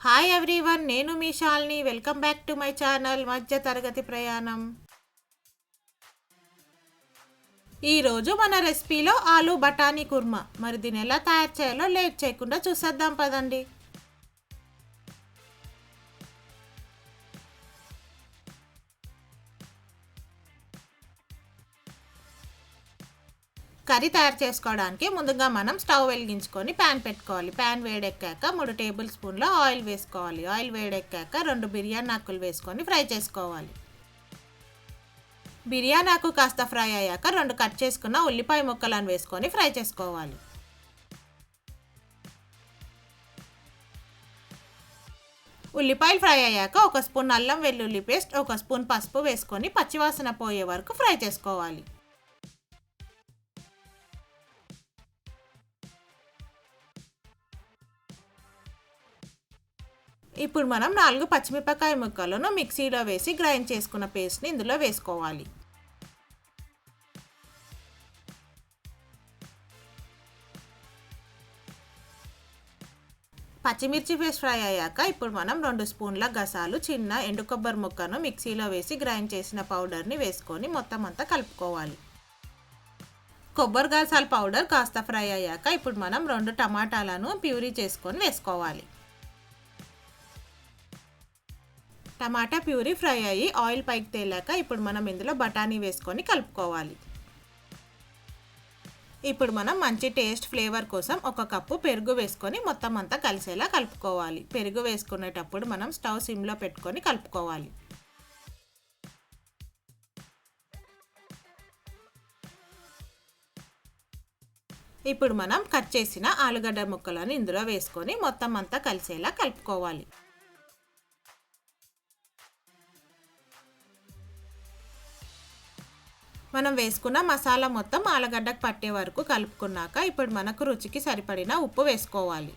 Hi everyone, నేను మీ Shalini. Welcome back to my channel మధ్య తరగతి ప్రయాణం. ఈరోజు మన రెసిపీలో ఆలు బఠానీ కుర్మా. మరి దీన్ని ఎలా తయారు చేయాలో లేట్ చేయకుండా చూసేద్దాం పదండి. కర్రీ తయారు చేసుకోవడానికి ముందుగా మనం స్టవ్ వెలిగించుకొని ప్యాన్ పెట్టుకోవాలి. ప్యాన్ వేడెక్కాక 3 టేబుల్ స్పూన్ల ఆయిల్ వేసుకోవాలి. ఆయిల్ వేడెక్కాక 2 బిర్యానీ ఆకులు వేసుకొని ఫ్రై చేసుకోవాలి. బిర్యానీ ఆకు కాస్త ఫ్రై అయ్యాక 2 కట్ చేసుకున్న ఉల్లిపాయ ముక్కలను వేసుకొని ఫ్రై చేసుకోవాలి. ఉల్లిపాయలు ఫ్రై అయ్యాక 1 స్పూన్ అల్లం వెల్లుల్లి పేస్ట్, 1 స్పూన్ పసుపు వేసుకొని పచ్చివాసన పోయే వరకు ఫ్రై చేసుకోవాలి. ఇప్పుడు మనం 4 పచ్చిమిరపకాయ ముక్కలను మిక్సీలో వేసి గ్రైండ్ చేసుకున్న పేస్ట్ని ఇందులో వేసుకోవాలి. పచ్చిమిర్చి పేస్ట్ ఫ్రై అయ్యాక ఇప్పుడు మనం 2 స్పూన్ల గసాలు చిన్న ఎండు కొబ్బరి ముక్కను మిక్సీలో వేసి గ్రైండ్ చేసిన పౌడర్ని వేసుకొని మొత్తం అంతా కలుపుకోవాలి. కొబ్బరి గసాల పౌడర్ కాస్త ఫ్రై అయ్యాక ఇప్పుడు మనం 2 టమాటాలను ప్యూరీ చేసుకొని వేసుకోవాలి. టమాటా ప్యూరీ ఫ్రై అయ్యి ఆయిల్ పైకి తేలాక ఇప్పుడు మనం ఇందులో బఠానీ వేసుకొని కలుపుకోవాలి. ఇప్పుడు మనం మంచి టేస్ట్ ఫ్లేవర్ కోసం 1 కప్పు పెరుగు వేసుకొని మొత్తం అంతా కలిసేలా కలుపుకోవాలి. పెరుగు వేసుకునేటప్పుడు మనం స్టవ్ సిమ్లో పెట్టుకొని కలుపుకోవాలి. ఇప్పుడు మనం కట్ చేసిన ఆలుగడ్డ ముక్కలను ఇందులో వేసుకొని మొత్తం అంతా కలిసేలా కలుపుకోవాలి. మనం వేసుకున్న మసాలా మొత్తం ఆలుగడ్డకు పట్టే వరకు కలుపుకున్నాక ఇప్పుడు మనకు రుచికి సరిపడిన ఉప్పు వేసుకోవాలి.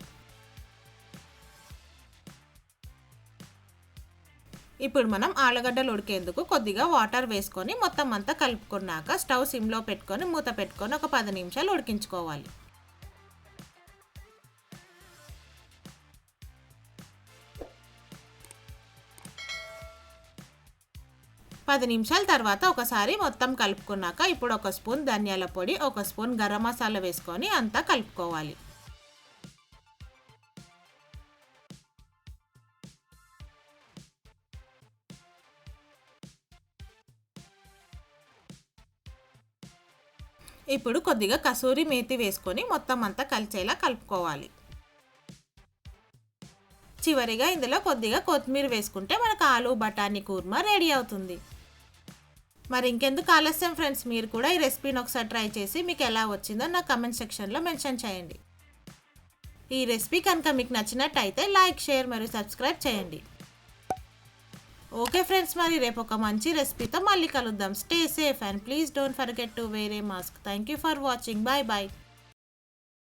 ఇప్పుడు మనం ఆలుగడ్డలు ఉడికేందుకు కొద్దిగా వాటర్ వేసుకొని మొత్తం అంతా కలుపుకున్నాక స్టవ్ సిమ్లో పెట్టుకొని మూత పెట్టుకొని ఒక 10 నిమిషాలు ఉడికించుకోవాలి. 10 నిమిషాల తర్వాత ఒకసారి మొత్తం కలుపుకున్నాక ఇప్పుడు 1 స్పూన్ ధనియాల పొడి, 1 స్పూన్ గరం మసాలా వేసుకొని అంతా కలుపుకోవాలి. ఇప్పుడు కొద్దిగా కసూరి మేతి వేసుకొని మొత్తం అంతా కలిసేలా కలుపుకోవాలి. చివరిగా ఇందులో కొద్దిగా కొత్తిమీర వేసుకుంటే మనకు ఆలు బఠానీ కుర్మా రెడీ అవుతుంది. మరి ఇంకెందుకు ఆలస్యం ఫ్రెండ్స్, మీరు కూడా ఈ రెసిపీని ఒకసారి ట్రై చేసి మీకు ఎలా వచ్చిందో నా కమెంట్ సెక్షన్లో మెన్షన్ చేయండి. ఈ రెసిపీ కనుక మీకు నచ్చినట్టయితే లైక్, షేర్ మరియు సబ్స్క్రైబ్ చేయండి. ఓకే ఫ్రెండ్స్, మరి రేపు ఒక మంచి రెసిపీతో మళ్ళీ కలుద్దాం. Stay safe and please don't forget to wear a mask. Thank you for watching. Bye bye.